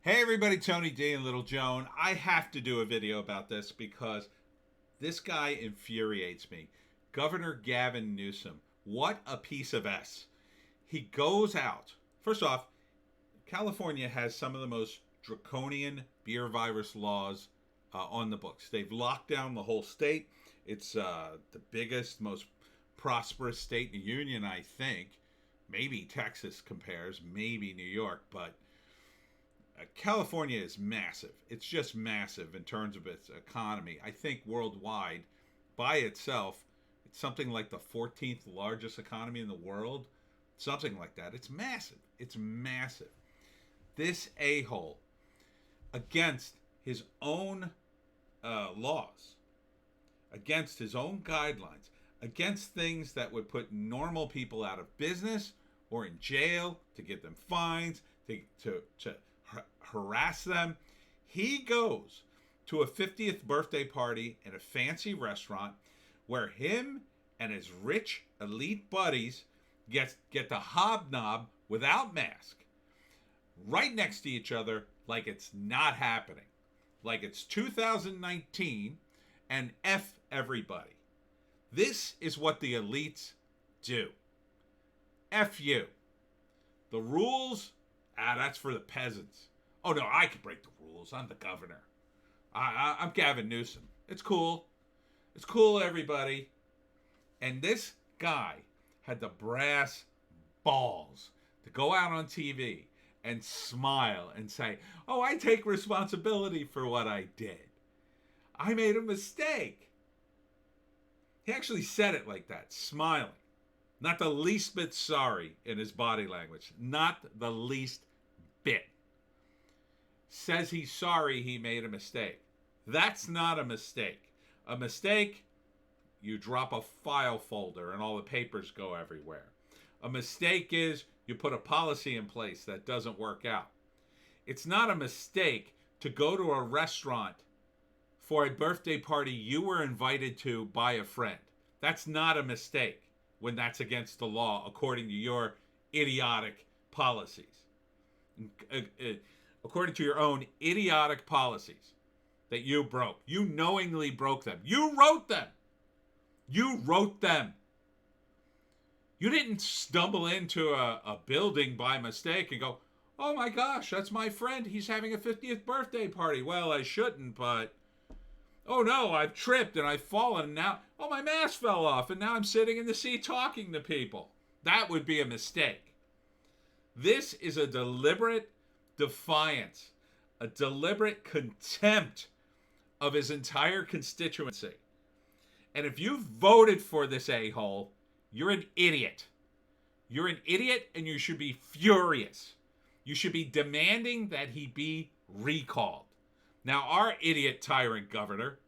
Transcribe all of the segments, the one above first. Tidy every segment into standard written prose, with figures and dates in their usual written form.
Hey everybody, Tony D and Little Joan. I have to do a video about this because this guy infuriates me. Governor Gavin Newsom. What a piece of S. He goes out. First off, California has some of the most draconian beer virus laws on the books. They've locked down the whole state. It's the biggest, most prosperous state in the union, I think. Maybe Texas compares, maybe New York, but California is massive. It's just massive in terms of its economy. I think worldwide, by itself, it's something like the 14th largest economy in the world. Something like that. It's massive. It's massive. This a-hole, against his own laws, against his own guidelines, against things that would put normal people out of business or in jail, to give them fines, to harass them. He goes to a 50th birthday party in a fancy restaurant where him and his rich elite buddies get to hobnob without mask, right next to each other, like it's not happening, like it's 2019, and F everybody. This is what the elites do. F you. The rules, that's for the peasants. Oh no, I can break the rules. I'm the governor. I'm Gavin Newsom. It's cool. It's cool, everybody. And this guy had the brass balls to go out on TV and smile and say, "Oh, I take responsibility for what I did. I made a mistake." He actually said it like that, smiling. Not the least bit sorry in his body language. Not the least bit. Says he's sorry he made a mistake. That's not a mistake. A mistake, you drop a file folder and all the papers go everywhere. A mistake is you put a policy in place that doesn't work out. It's not a mistake to go to a restaurant for a birthday party you were invited to by a friend. That's not a mistake when that's against the law according to your idiotic policies. According to your own idiotic policies that you broke. You knowingly broke them. You wrote them. You wrote them. You didn't stumble into a building by mistake and go, "Oh my gosh, that's my friend. He's having a 50th birthday party. Well, I shouldn't, but oh no, I've tripped and I've fallen and now, oh, my mask fell off and now I'm sitting in the seat talking to people." That would be a mistake. This is a deliberate defiance, a deliberate contempt of his entire constituency. And if you voted for this a-hole, you're an idiot. You're an idiot and you should be furious. You should be demanding that he be recalled. Now, our idiot tyrant governor,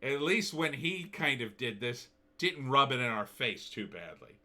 at least when he kind of did this, didn't rub it in our face too badly.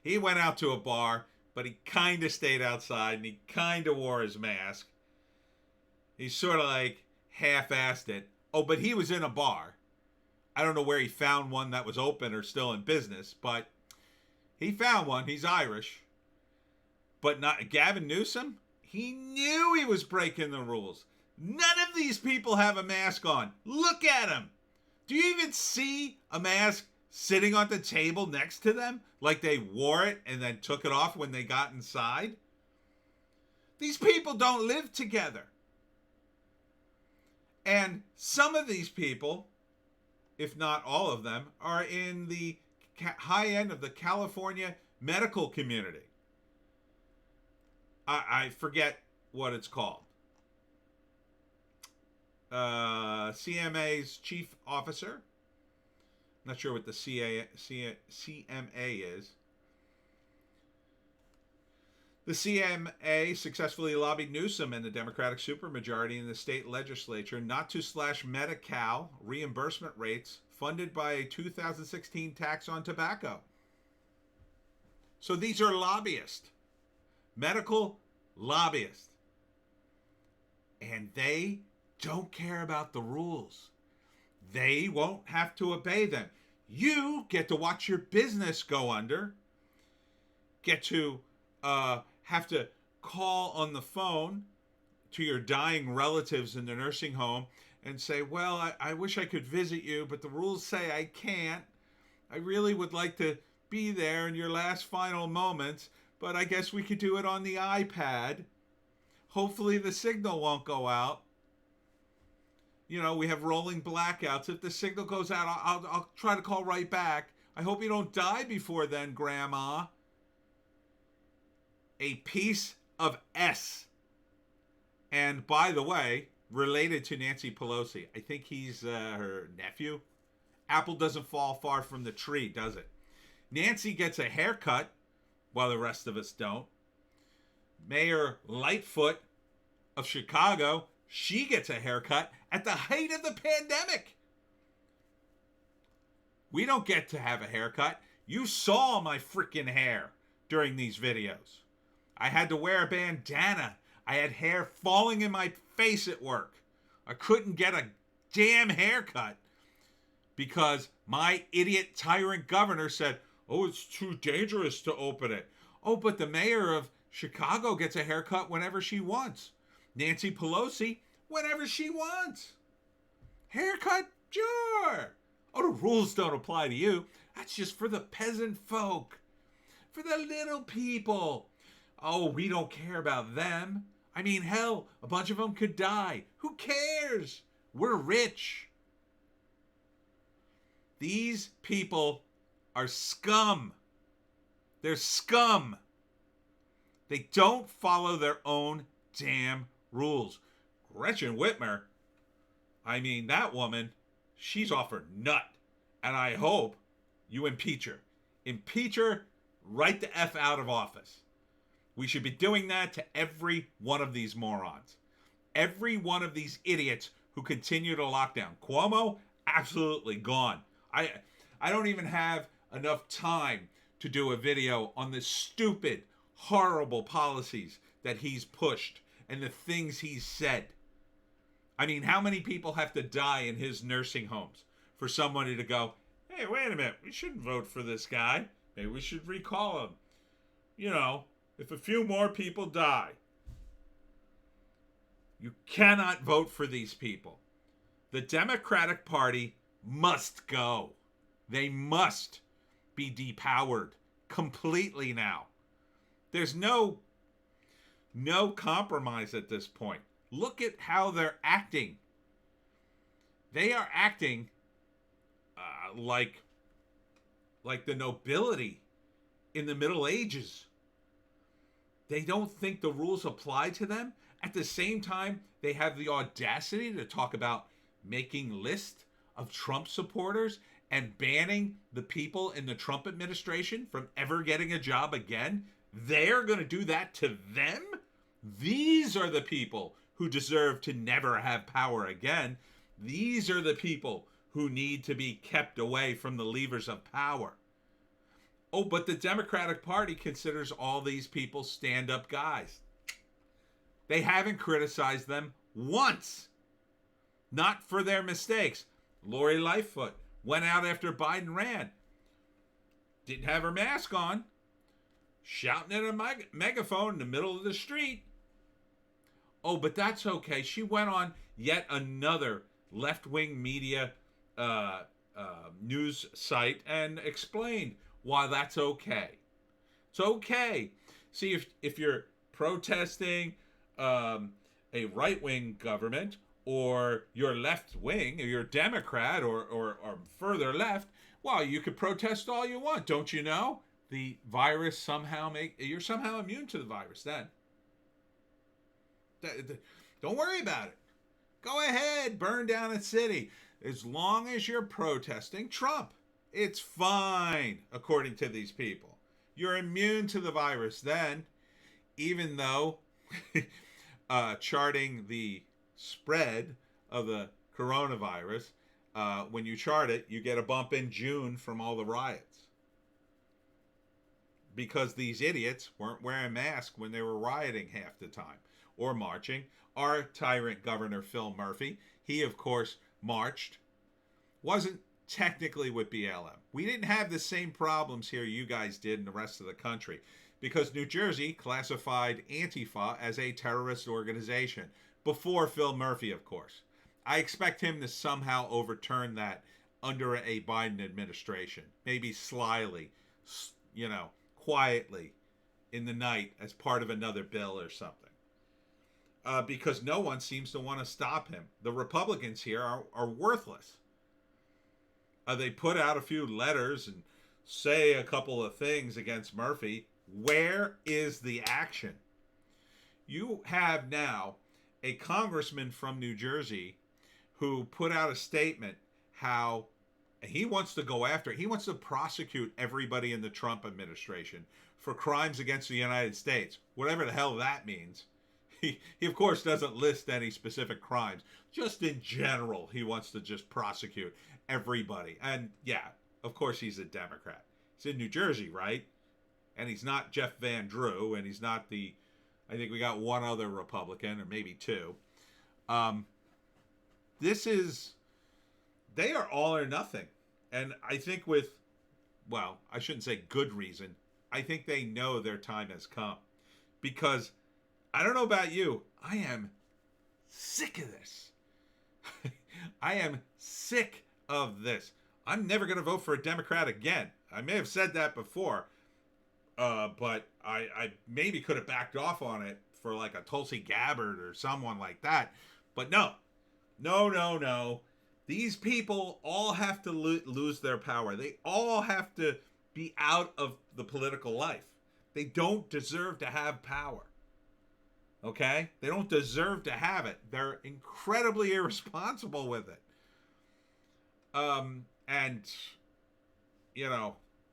He went out to a bar, but he kind of stayed outside and he kind of wore his mask. He sort of like half-assed it. Oh, but he was in a bar. I don't know where he found one that was open or still in business, but he found one. He's Irish. But not Gavin Newsom. He knew he was breaking the rules. None of these people have a mask on. Look at him. Do you even see a mask sitting on the table next to them? Like they wore it and then took it off when they got inside? These people don't live together. And some of these people, if not all of them, are in the high end of the California medical community. I forget what it's called. CMA's chief officer. Not sure what the CMA is. The CMA successfully lobbied Newsom and the Democratic supermajority in the state legislature not to slash Medi-Cal reimbursement rates funded by a 2016 tax on tobacco. So these are lobbyists. Medical lobbyists. And they don't care about the rules. They won't have to obey them. You get to watch your business go under. Get to have to call on the phone to your dying relatives in the nursing home and say, well, I wish I could visit you, but the rules say I can't. I really would like to be there in your last final moments, but I guess we could do it on the iPad. Hopefully the signal won't go out. You know, we have rolling blackouts. If the signal goes out, I'll try to call right back. I hope you don't die before then, Grandma. A piece of S. And by the way, related to Nancy Pelosi, I think he's her nephew. Apple doesn't fall far from the tree, does it? Nancy gets a haircut, while the rest of us don't. Mayor Lightfoot of Chicago, she gets a haircut at the height of the pandemic. We don't get to have a haircut. You saw my freaking hair during these videos. I had to wear a bandana. I had hair falling in my face at work. I couldn't get a damn haircut because my idiot tyrant governor said, oh, it's too dangerous to open it. Oh, but the mayor of Chicago gets a haircut whenever she wants. Nancy Pelosi, whenever she wants. Haircut? Sure. Oh, the rules don't apply to you. That's just for the peasant folk. For the little people. Oh, we don't care about them. I mean, hell, a bunch of them could die. Who cares? We're rich. These people are scum. They're scum. They don't follow their own damn rules. Gretchen Whitmer, I mean, that woman, she's off her nut. And I hope you impeach her. Impeach her right the F out of office. We should be doing that to every one of these morons. Every one of these idiots who continue to lock down. Cuomo, absolutely gone. I don't even have enough time to do a video on the stupid, horrible policies that he's pushed and the things he's said. I mean, how many people have to die in his nursing homes for somebody to go, hey, wait a minute, we shouldn't vote for this guy. Maybe we should recall him. You know, if a few more people die. You cannot vote for these people. The Democratic Party must go. They must be depowered completely now. There's no compromise at this point. Look at how they're acting. They are acting like the nobility in the Middle Ages. They don't think the rules apply to them. At the same time, they have the audacity to talk about making lists of Trump supporters and banning the people in the Trump administration from ever getting a job again. They're going to do that to them? These are the people who deserve to never have power again. These are the people who need to be kept away from the levers of power. Oh, but the Democratic Party considers all these people stand-up guys. They haven't criticized them once. Not for their mistakes. Lori Lightfoot went out after Biden ran. Didn't have her mask on. Shouting at a megaphone in the middle of the street. Oh, but that's okay. She went on yet another left-wing media news site and explained why that's okay. It's okay. See, if you're protesting a right-wing government, or you're left-wing, or you're Democrat, or further left, well, you could protest all you want. Don't you know? The virus you're somehow immune to the virus then. Don't worry about it. Go ahead, burn down a city. As long as you're protesting Trump, it's fine, according to these people. You're immune to the virus then, even though charting the spread of the coronavirus, when you chart it, you get a bump in June from all the riots. Because these idiots weren't wearing masks when they were rioting half the time, or marching. Our tyrant governor, Phil Murphy, he, of course, marched. Wasn't technically with BLM. We didn't have the same problems here you guys did in the rest of the country. because New Jersey classified Antifa as a terrorist organization before Phil Murphy, of course. I expect him to somehow overturn that under a Biden administration, maybe slyly, quietly in the night as part of another bill or something. Because no one seems to want to stop him. The Republicans here are worthless. They put out a few letters and say a couple of things against Murphy. Where is the action? You have now a congressman from New Jersey who put out a statement how he wants to go after, he wants to prosecute everybody in the Trump administration for crimes against the United States, whatever the hell that means. He of course doesn't list any specific crimes. Just in general, he wants to just prosecute everybody. And yeah, of course he's a Democrat. He's in New Jersey, right? And he's not Jeff Van Drew, and he's not I think we got one other Republican, or maybe two. They are all or nothing. And I think I shouldn't say good reason. I think they know their time has come. Because, I don't know about you, I am sick of this. I am sick of this. I'm never going to vote for a Democrat again. I may have said that before, but I maybe could have backed off on it for like a Tulsi Gabbard or someone like that. But no. These people all have to lose their power. They all have to be out of the political life. They don't deserve to have power. Okay? They don't deserve to have it. They're incredibly irresponsible with it.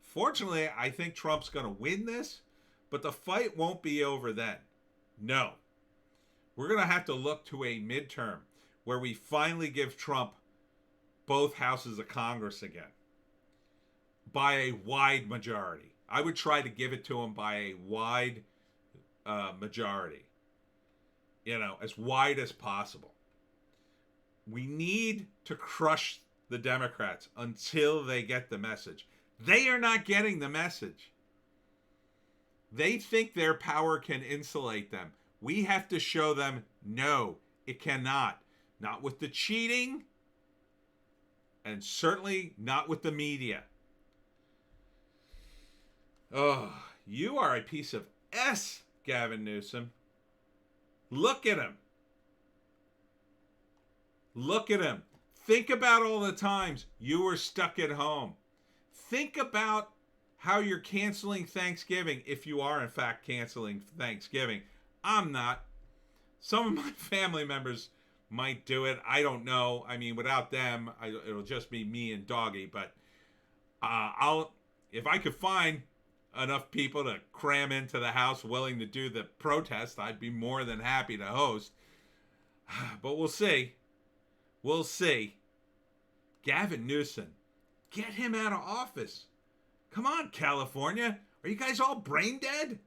Fortunately, I think Trump's going to win this, but the fight won't be over then. No. We're going to have to look to a midterm where we finally give Trump both houses of Congress again by a wide majority. I would try to give it to him by a wide majority, as wide as possible. We need to crush the Democrats until they get the message. They are not getting the message. They think their power can insulate them. We have to show them, no, it cannot. Not with the cheating, and certainly not with the media. Oh, you are a piece of S, Gavin Newsom. Look at him. Look at him. Think about all the times you were stuck at home. Think about how you're canceling Thanksgiving, if you are in fact canceling Thanksgiving. I'm not. Some of my family members might do it. I don't know. I mean, without them, it'll just be me and Doggy. But if I could find enough people to cram into the house willing to do the protest, I'd be more than happy to host. But we'll see. We'll see. Gavin Newsom, get him out of office. Come on, California. Are you guys all brain dead?